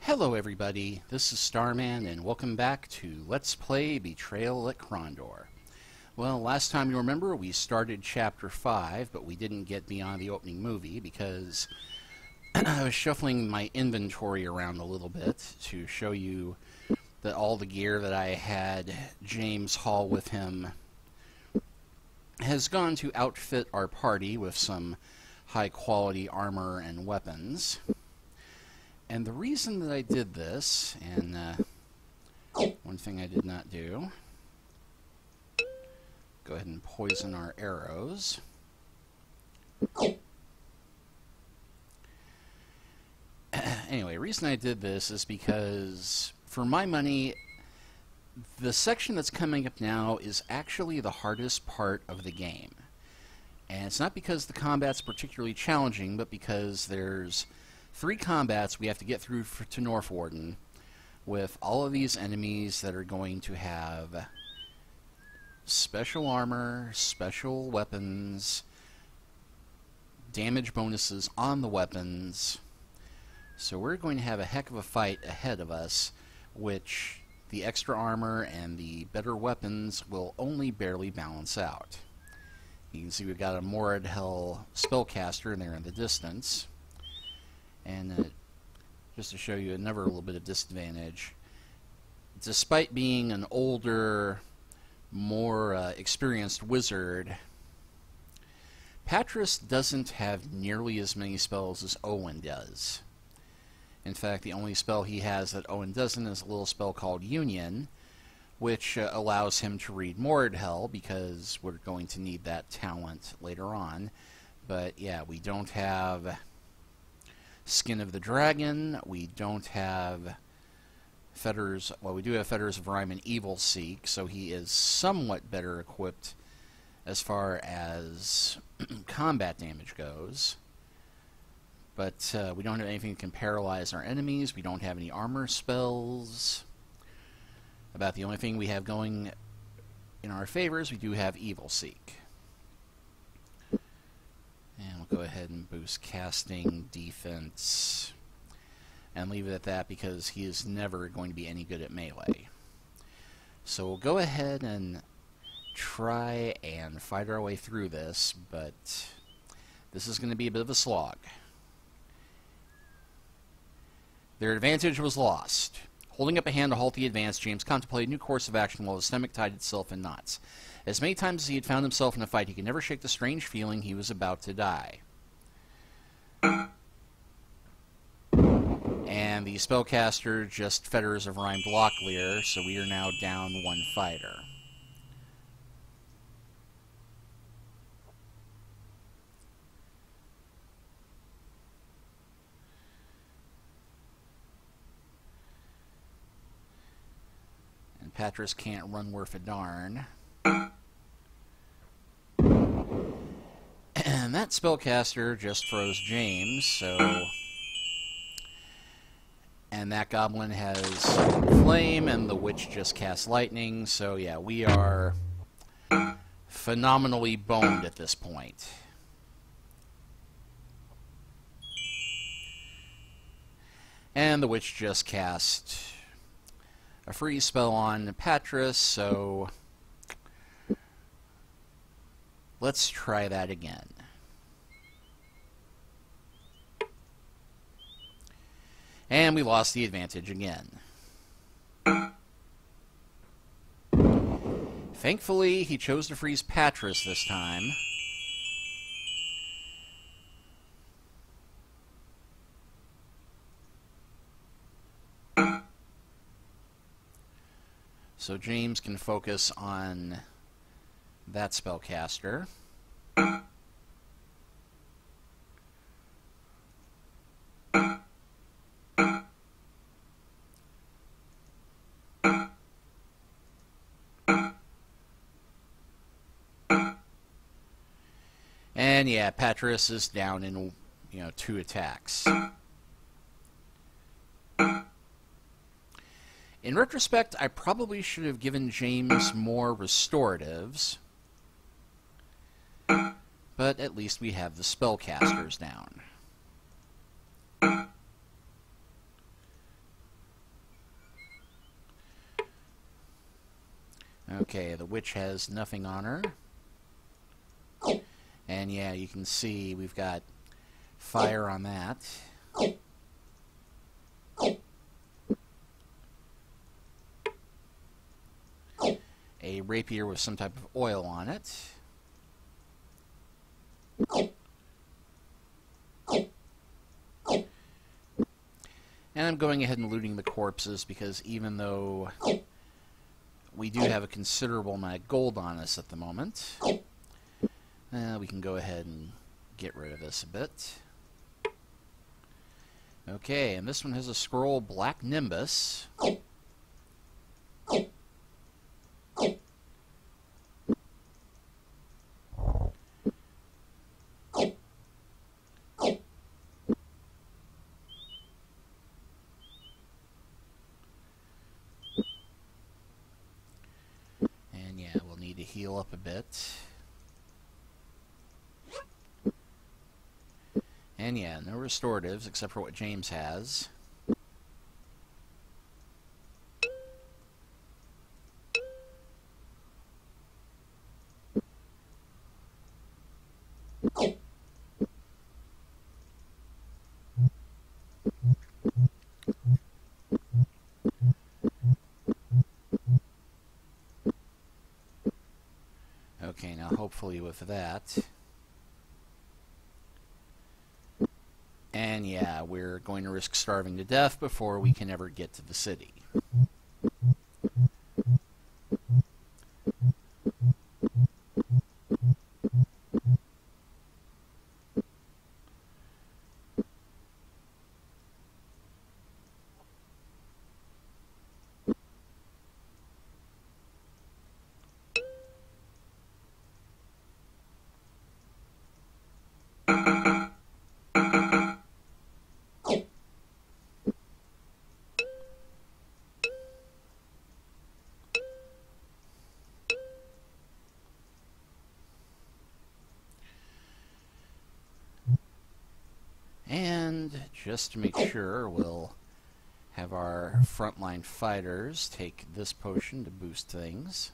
Hello everybody, this is Starman and welcome back to Let's Play Betrayal at Krondor. Well, last time you remember we started Chapter 5, but we didn't get beyond the opening movie because I was shuffling my inventory around a little bit to show you that all the gear that I had James haul with him has gone to outfit our party with some high quality armor and weapons. And the reason that I did this, and one thing I did not do, go ahead and poison our arrows. Anyway, the reason I did this is because, for my money, the section that's coming up now is actually the hardest part of the game. And it's not because the combat's particularly challenging, but because there's 3 combats we have to get through to Northwarden with all of these enemies that are going to have special armor, special weapons, damage bonuses on the weapons. So we're going to have a heck of a fight ahead of us, which the extra armor and the better weapons will only barely balance out. You can see we've got a Morad Hell spellcaster there in the distance. And just to show you another little bit of disadvantage, despite being an older, more experienced wizard, Patris doesn't have nearly as many spells as Owen does. In fact, the only spell he has that Owen doesn't is a little spell called Union, which allows him to read Morad Hell, because we're going to need that talent later on. But yeah, we don't have Skin of the Dragon, we don't have Fetters, well, we do have Fetters of Rhyme and Evil Seek, so he is somewhat better equipped as far as combat damage goes. But we don't have anything that can paralyze our enemies, we don't have any armor spells. About the only thing we have going in our favor is we do have Evil Seek. And we'll go ahead and boost casting, defense, and leave it at that because he is never going to be any good at melee. So we'll go ahead and try and fight our way through this, but this is going to be a bit of a slog. Their advantage was lost. Holding up a hand to halt the advance, James contemplated a new course of action while his stomach tied itself in knots. As many times as he had found himself in a fight, he could never shake the strange feeling he was about to die. And the spellcaster just Fetters of Rhymed Locklear, so we are now down 1 fighter. And Patris can't run worth a darn. And that spellcaster just froze James, so... And that goblin has flame, and the witch just cast lightning, so yeah, we are phenomenally boned at this point. And the witch just cast a freeze spell on Patris, so let's try that again. And we lost the advantage again. Thankfully, he chose to freeze Patris this time. So James can focus on that spellcaster. And yeah, Patris is down in, 2 attacks. In retrospect, I probably should have given James more restoratives. But at least we have the spellcasters down. Okay, the witch has nothing on her. And yeah, you can see we've got fire on that. A rapier with some type of oil on it. And I'm going ahead and looting the corpses because even though we do have a considerable amount of gold on us at the moment, we can go ahead and get rid of this a bit. Okay, and this one has a scroll, Black Nimbus. And yeah, we'll need to heal up a bit. And yeah, no restoratives except for what James has. Okay, now hopefully with that. And yeah, we're going to risk starving to death before we can ever get to the city. And just to make sure, we'll have our frontline fighters take this potion to boost things.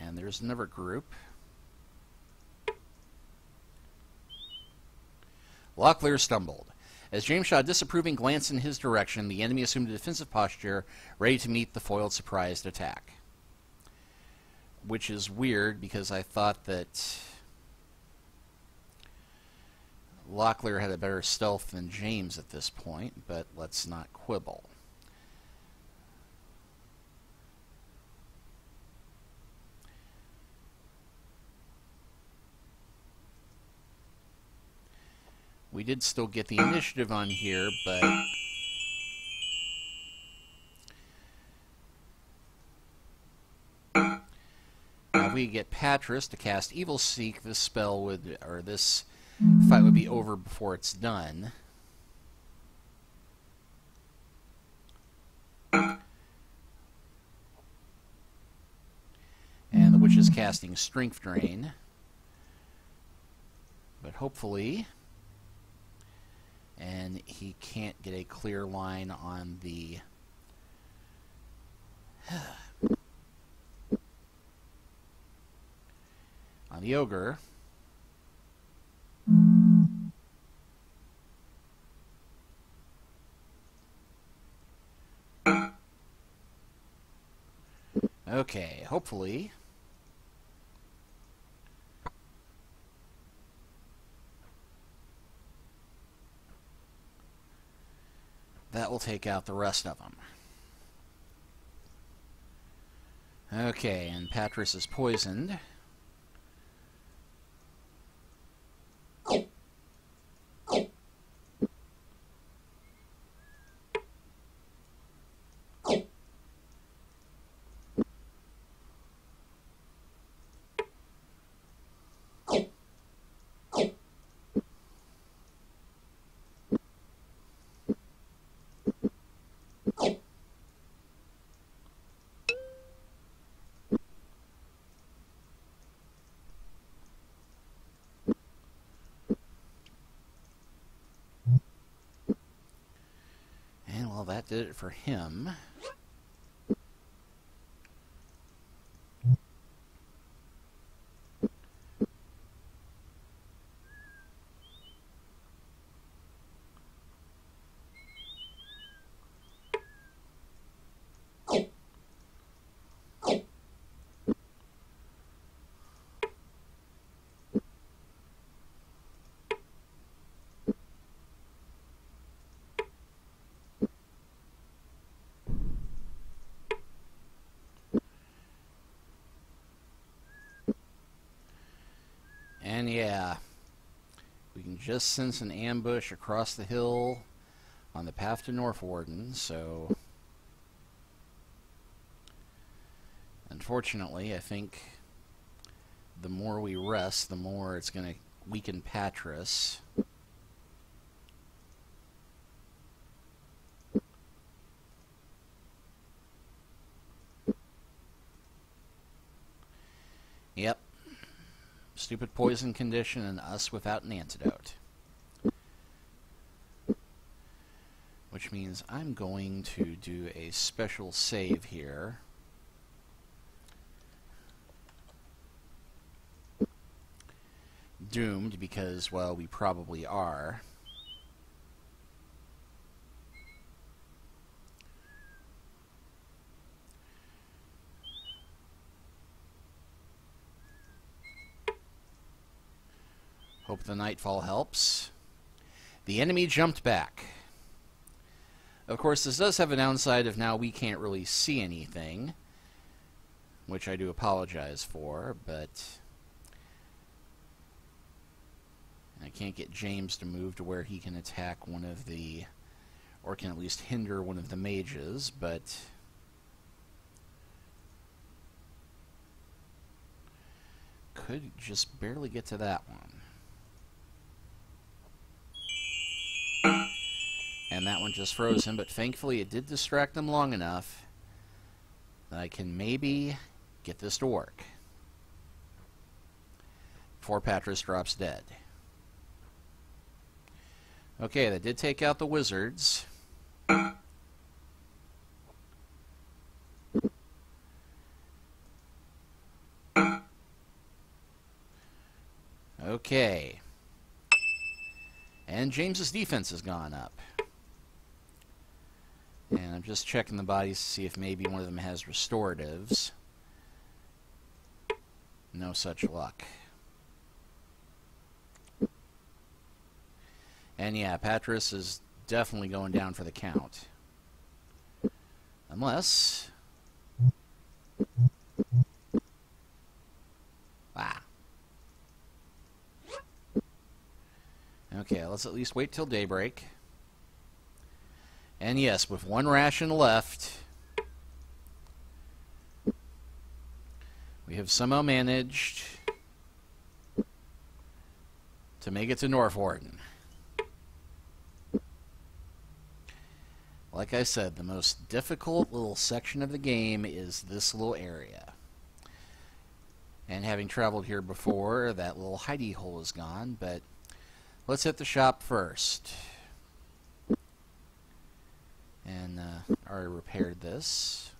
And there's another group. Locklear stumbled. As James shot a disapproving glance in his direction, the enemy assumed a defensive posture, ready to meet the foiled surprised attack. Which is weird, because I thought that Locklear had a better stealth than James at this point, but let's not quibble. We did still get the initiative on here, but now if we get Patris to cast Evil Seek, this spell would, or this fight would be over before it's done. And the witch is casting Strength Drain. But hopefully, and he can't get a clear line on the on the ogre. Okay, hopefully that will take out the rest of them. Okay, and Patris is poisoned. did it for him. And yeah, we can just sense an ambush across the hill on the path to Northwarden, so unfortunately I think the more we rest, the more it's going to weaken Patras. Yep. Stupid poison condition and us without an antidote. Which means I'm going to do a special save here. Doomed because, well, we probably are. Hope the nightfall helps. The enemy jumped back. Of course, this does have a downside of now we can't really see anything, which I do apologize for, but I can't get James to move to where he can attack one of the, or can at least hinder one of the mages, but could just barely get to that one. And that one just froze him, but thankfully it did distract him long enough that I can maybe get this to work before Patras drops dead. Okay, that did take out the wizards. Okay. And James's defense has gone up. And I'm just checking the bodies to see if maybe one of them has restoratives. No such luck. And yeah, Patras is definitely going down for the count. Unless... Ah. Okay, let's at least wait till daybreak. And yes, with one ration left, we have somehow managed to make it to Northwarden. Like I said, the most difficult little section of the game is this little area. And having traveled here before, that little hidey hole is gone, but let's hit the shop first. And I already repaired this.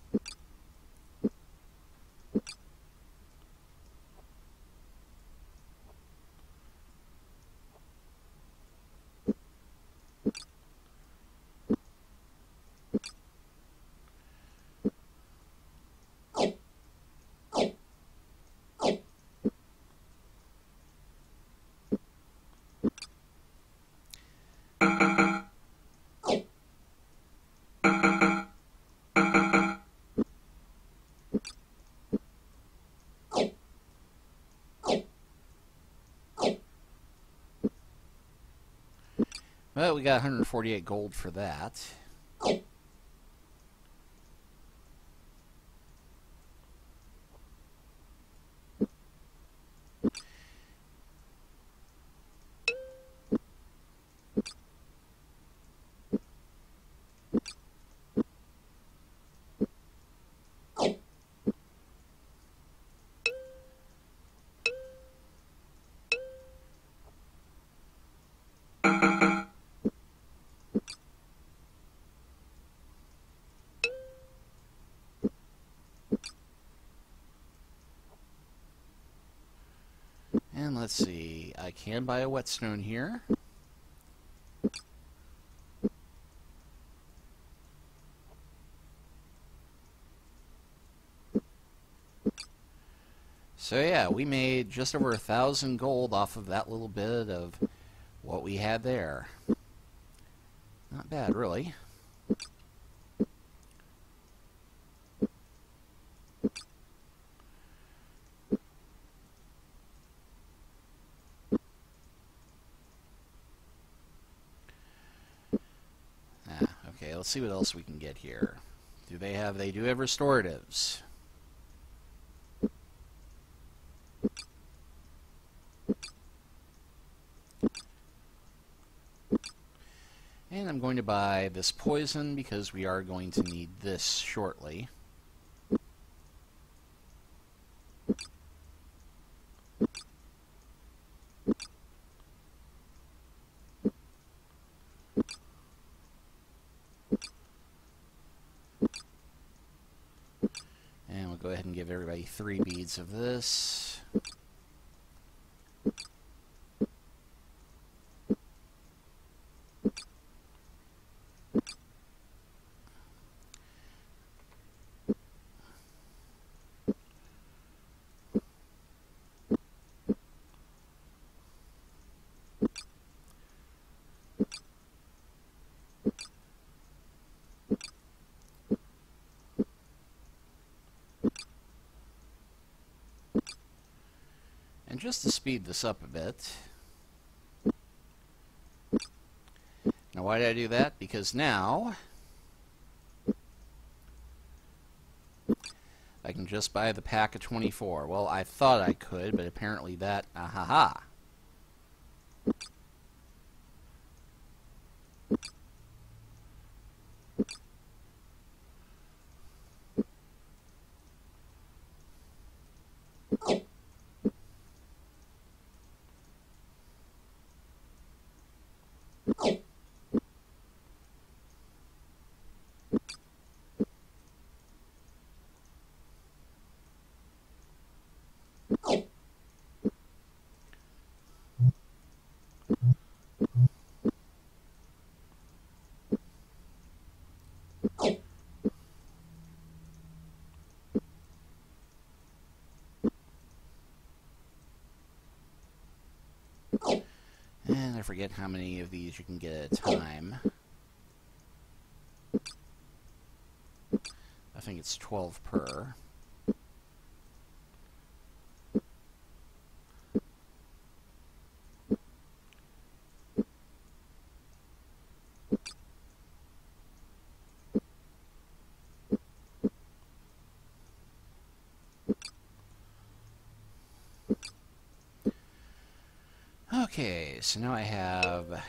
Well, we got 148 gold for that. let's see. I can buy a whetstone here. So yeah, we made just over 1,000 gold off of that little bit of what we had there. Not bad, really. Okay, let's see what else we can get here. They do have restoratives. And I'm going to buy this poison because we are going to need this shortly. And we'll go ahead and give everybody 3 beads of this. And just to speed this up a bit. Now, why did I do that? Because now I can just buy the pack of 24. Well, I thought I could, but apparently that... Ahaha. And I forget how many of these you can get at a time. I think it's 12 per. Okay, so now I have...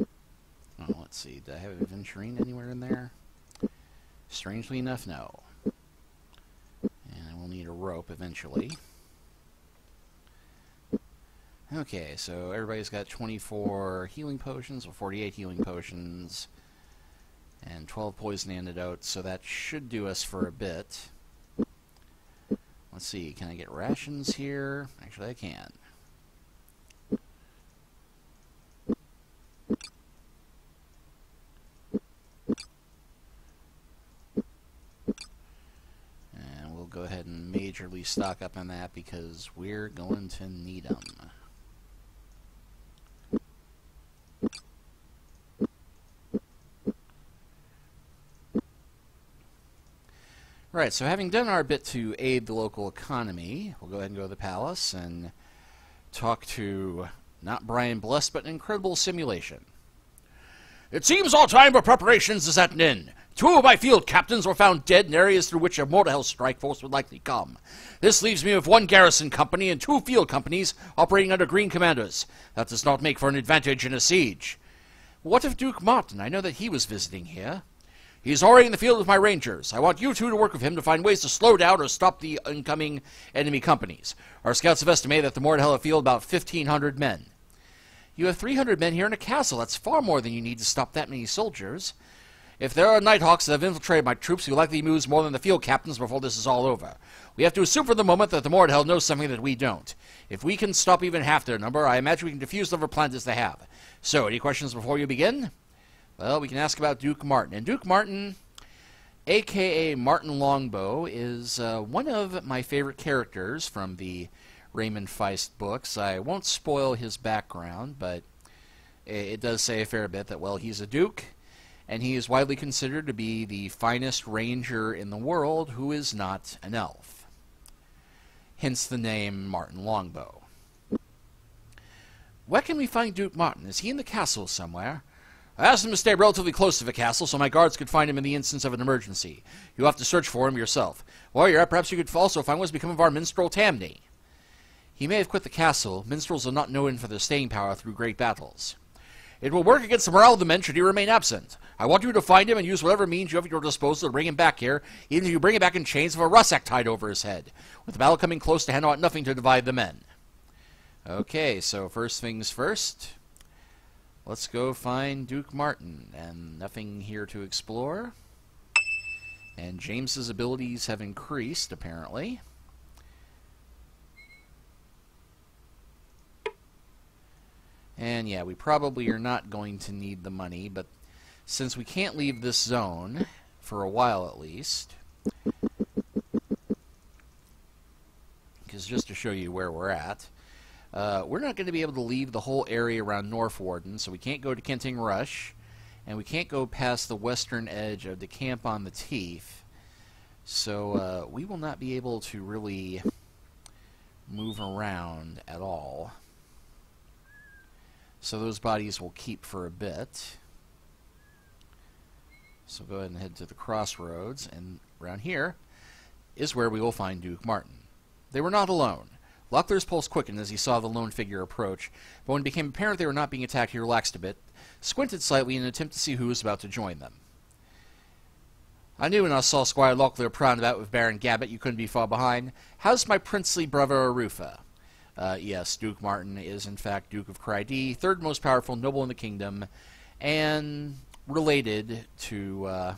Oh, let's see. Do I have Aventurine anywhere in there? Strangely enough, no. And I will need a rope eventually. Okay, so everybody's got 24 healing potions, or 48 healing potions, and 12 poison antidotes, so that should do us for a bit. Let's see, can I get rations here? Actually, I can. And we'll go ahead and majorly stock up on that because we're going to need them. Right, so having done our bit to aid the local economy, we'll go ahead and go to the palace and talk to, not Brian Bless, but an incredible simulation. It seems our time for preparations is at an end. 2 of my field captains were found dead in areas through which a Mortal strike force would likely come. This leaves me with 1 garrison company and 2 field companies operating under green commanders. That does not make for an advantage in a siege. What of Duke Martin? I know that he was visiting here. He's already in the field with my rangers. I want you 2 to work with him to find ways to slow down or stop the incoming enemy companies. Our scouts have estimated that the Mortal have field about 1,500 men. You have 300 men here in a castle. That's far more than you need to stop that many soldiers. If there are Nighthawks that have infiltrated my troops, you'll likely lose more than the field captains before this is all over. We have to assume for the moment that the Mordheld knows something that we don't. If we can stop even half their number, I imagine we can defuse whatever plans they have. So, any questions before you begin? Well, we can ask about Duke Martin. And Duke Martin, a.k.a. Martin Longbow, is one of my favorite characters from the Raymond Feist books. I won't spoil his background, but it does say a fair bit that, well, he's a duke, and he is widely considered to be the finest ranger in the world who is not an elf. Hence the name Martin Longbow. Where can we find Duke Martin? Is he in the castle somewhere? I asked him to stay relatively close to the castle so my guards could find him in the instance of an emergency. You'll have to search for him yourself. Warrior, perhaps you could also find what's become of our minstrel Tamney. He may have quit the castle. Minstrels are not known for their staying power through great battles. It will work against the morale of the men should he remain absent. I want you to find him and use whatever means you have at your disposal to bring him back here, even if you bring him back in chains with a russack tied over his head. With the battle coming close to hand, I want nothing to divide the men. Okay, so first things first. Let's go find Duke Martin, and nothing here to explore. And James's abilities have increased, apparently. And yeah, we probably are not going to need the money, but since we can't leave this zone, for a while at least, because just to show you where we're at, we're not going to be able to leave the whole area around Northwarden, so we can't go to Kenting Rush, and we can't go past the western edge of the Camp on the Teeth, so we will not be able to really move around at all. So those bodies will keep for a bit. So go ahead and head to the crossroads, and around here is where we will find Duke Martin. They were not alone. Locklear's pulse quickened as he saw the lone figure approach, but when it became apparent they were not being attacked, he relaxed a bit, squinted slightly in an attempt to see who was about to join them. I knew when I saw Squire Locklear prowling about with Baron Gabbett you couldn't be far behind. How's my princely brother Arufa? Yes, Duke Martin is in fact Duke of Krydee, third most powerful noble in the kingdom, and related to,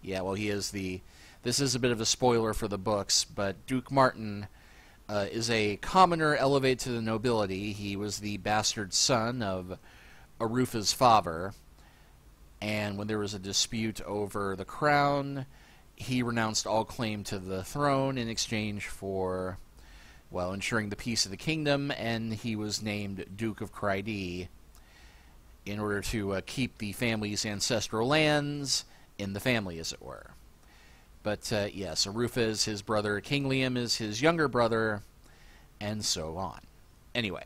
yeah, well, he is the, this is a bit of a spoiler for the books, but Duke Martin is a commoner elevated to the nobility. He was the bastard son of Arufa's father, and when there was a dispute over the crown, he renounced all claim to the throne in exchange for, well, ensuring the peace of the kingdom, and he was named Duke of Krydee in order to keep the family's ancestral lands in the family, as it were. But, yes, Arufa is his brother, King Liam is his younger brother, and so on. Anyway,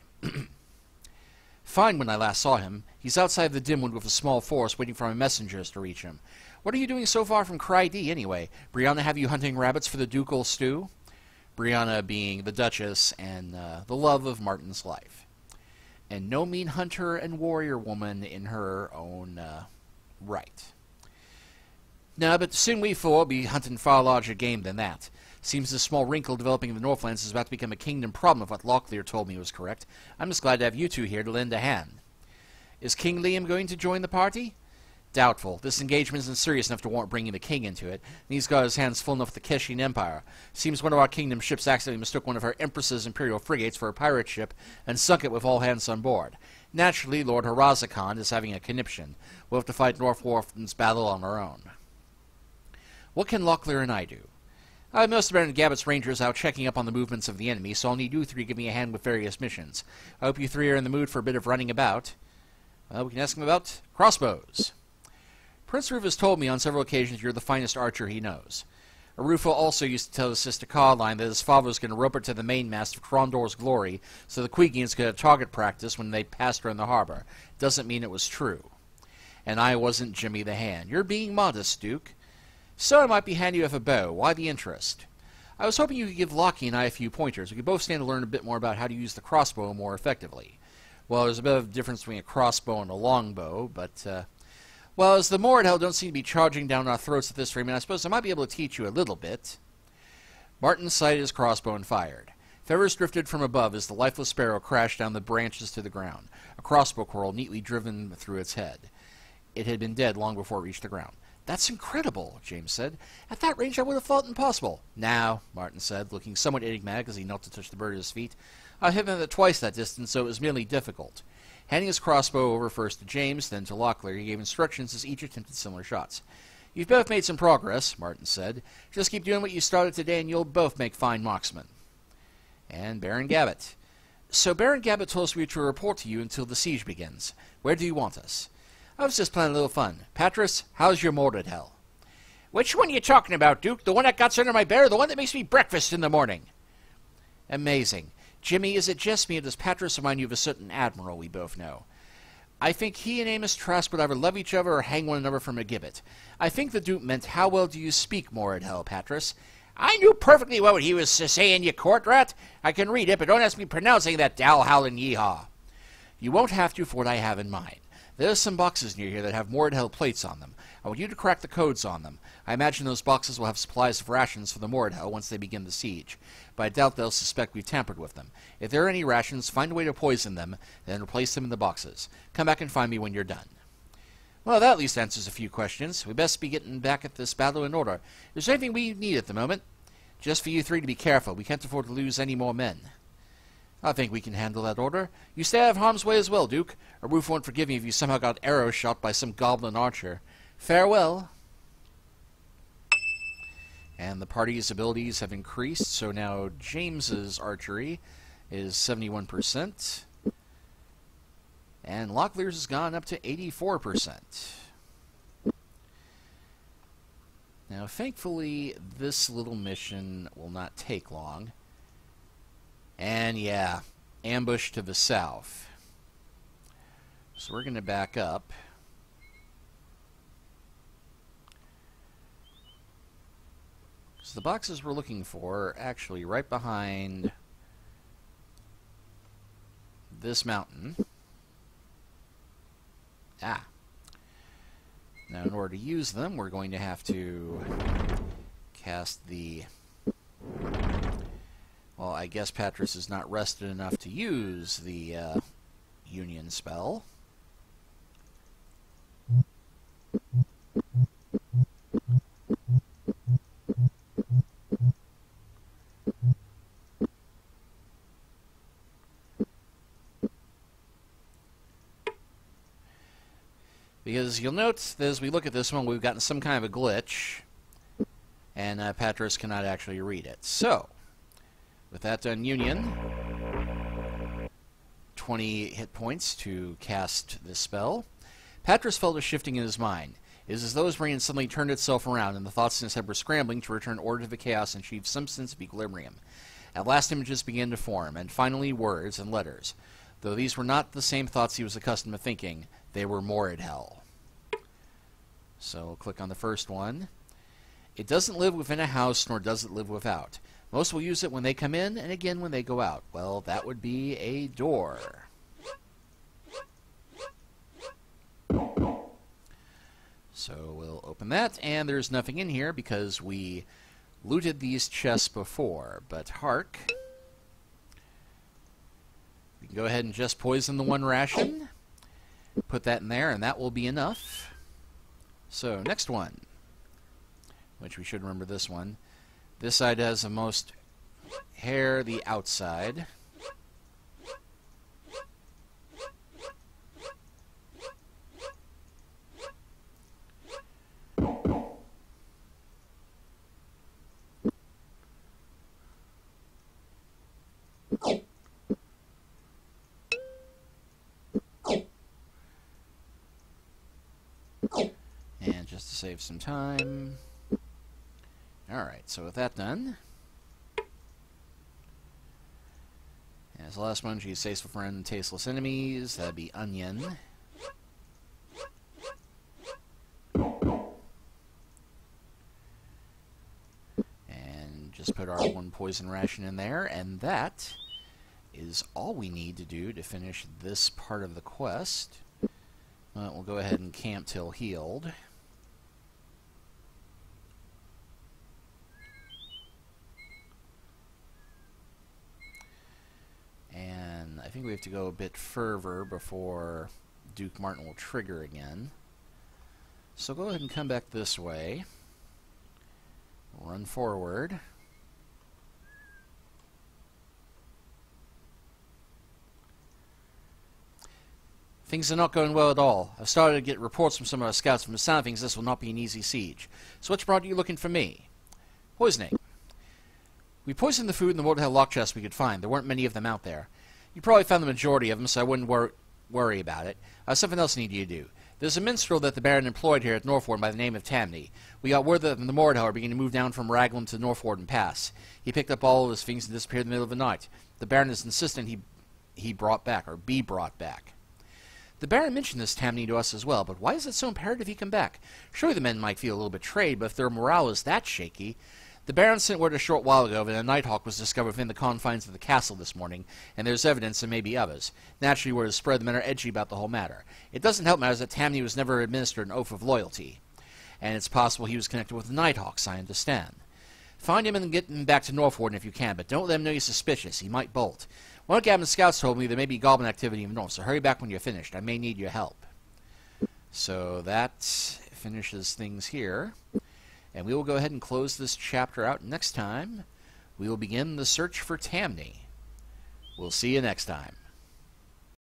fine when I last saw him. He's outside the Dimwood with a small force waiting for my messengers to reach him. What are you doing so far from Krydee, anyway? Brianna have you hunting rabbits for the ducal stew? Brianna being the Duchess and the love of Martin's life. And no mean hunter and warrior woman in her own right. No, but soon we four will be hunting far larger game than that. Seems this small wrinkle developing in the Northlands is about to become a kingdom problem if what Locklear told me was correct. I'm just glad to have you two here to lend a hand. Is King Liam going to join the party? Doubtful. This engagement isn't serious enough to warrant bringing the king into it, and he's got his hands full enough with the Keshian Empire. Seems one of our kingdom's ships accidentally mistook one of her Empress's imperial frigates for a pirate ship and sunk it with all hands on board. Naturally, Lord Harazakhan is having a conniption. We'll have to fight Northwarden's battle on our own. What can Locklear and I do? Most of Baron Gabbett's rangers out checking up on the movements of the enemy, so I'll need you three to give me a hand with various missions. I hope you three are in the mood for a bit of running about. We can ask him about crossbows. Prince Arufa has told me on several occasions you're the finest archer he knows. Arufa also used to tell his sister Caroline that his father was going to rope her to the mainmast of Krondor's glory so the Quegians could have target practice when they passed her in the harbor. Doesn't mean it was true. And I wasn't Jimmy the Hand. You're being modest, Duke. So I might be handy with a bow. Why the interest? I was hoping you could give Lockie and I a few pointers. We could both stand to learn a bit more about how to use the crossbow more effectively. Well, there's a bit of a difference between a crossbow and a longbow, but, well, as the Mordheld don't seem to be charging down our throats at this rate, I suppose I might be able to teach you a little bit. Martin sighted his crossbow and fired. Feathers drifted from above as the lifeless sparrow crashed down the branches to the ground, a crossbow quarrel neatly driven through its head. It had been dead long before it reached the ground. "That's incredible," James said. "At that range I would have thought impossible." "Now," Martin said, looking somewhat enigmatic as he knelt to touch the bird at his feet, "I've hit it twice that distance, so it was merely difficult." Handing his crossbow over first to James, then to Locklear, he gave instructions as each attempted similar shots. "You've both made some progress," Martin said. "Just keep doing what you started today and you'll both make fine marksmen." And Baron Gabbett. "So Baron Gabbett told us we were to report to you until the siege begins. Where do you want us?" "I was just planning a little fun. Patris, how's your molded hell?" "Which one are you talking about, Duke? The one that got under my bed or the one that makes me breakfast in the morning?" "Amazing. Jimmy, is it just me or does Patris remind you of a certain admiral we both know? I think he and Amos Trask would either love each other or hang one another from a gibbet. I think the Duke meant, how well do you speak Morid hell, Patris?" "I knew perfectly well what he was saying, you court rat. I can read it, but don't ask me pronouncing that Dalhowlin yeehaw." "You won't have to for what I have in mind. There's some boxes near here that have Morid hell plates on them. I want you to crack the codes on them. I imagine those boxes will have supplies of rations for the Morid hell once they begin the siege, but I doubt they'll suspect we've tampered with them. If there are any rations, find a way to poison them, then replace them in the boxes. Come back and find me when you're done." "Well, that at least answers a few questions. We best be getting back at this battle in order. Is there anything we need at the moment?" "Just for you three to be careful. We can't afford to lose any more men." "I think we can handle that order. You stay out of harm's way as well, Duke. A roof won't forgive me if you somehow got arrow shot by some goblin archer. Farewell." And the party's abilities have increased, so now James's archery is 71%, and Locklear's has gone up to 84%. Now, thankfully, this little mission will not take long. And yeah, ambush to the south. So we're going to back up. So the boxes we're looking for are actually right behind this mountain. Ah. Now, in order to use them, we're going to have to cast the... Well, I guess Patris is not rested enough to use the Union spell. Because you'll note that as we look at this one, we've gotten some kind of a glitch, and Patris cannot actually read it. So, with that done, Union, 20 hit points to cast this spell. Patris felt a shifting in his mind. It is as though his brain suddenly turned itself around, and the thoughts in his head were scrambling to return order to the chaos and achieve some sense of equilibrium. At last, images began to form, and finally words and letters. Though these were not the same thoughts he was accustomed to thinking, they were Morid hell. So we'll click on the first one. It doesn't live within a house, nor does it live without. Most will use it when they come in, and again when they go out. Well, that would be a door. So we'll open that, and there's nothing in here because we looted these chests before. But hark. We can go ahead and just poison the one ration. Put that in there, and that will be enough. So, next one, which we should remember this one. This side has the most hair, the outside. And just to save some time. Alright, so with that done. As the last one, she's tasteful friend, tasteless enemies. That'd be onion. And just put our one poison ration in there, and that is all we need to do to finish this part of the quest. We'll go ahead and camp till healed. And I think we have to go a bit further before Duke Martin will trigger again. So go ahead and come back this way. Run forward. Things are not going well at all. I've started to get reports from some of our scouts. From the sound of things, this will not be an easy siege. So what's brought you looking for me? Poisoning. We poisoned the food in the water lock chests we could find. There weren't many of them out there. You probably found the majority of them, so I wouldn't worry about it. Something else I need you to do. There's a minstrel that the Baron employed here at Northwarden by the name of Tamney. We got word that the Mordhau are beginning to move down from Raglan to Northwarden Pass. He picked up all of his things and disappeared in the middle of the night. The Baron is insistent he be brought back. The Baron mentioned this Tamney to us as well, but why is it so imperative he come back? Surely the men might feel a little betrayed, but if their morale is that shaky... The Baron sent word a short while ago that a Nighthawk was discovered within the confines of the castle this morning, and there's evidence there may be others. Naturally, word is spread, the men are edgy about the whole matter. It doesn't help matters that Tamney was never administered an oath of loyalty, and it's possible he was connected with the Nighthawks, I understand. Find him and get him back to Northwarden if you can, but don't let him know you're suspicious. He might bolt. One of Gavin's scouts told me there may be goblin activity in the north, so hurry back when you're finished. I may need your help. So that finishes things here. And we will go ahead and close this chapter out. Next time, we will begin the search for Tamney. We'll see you next time.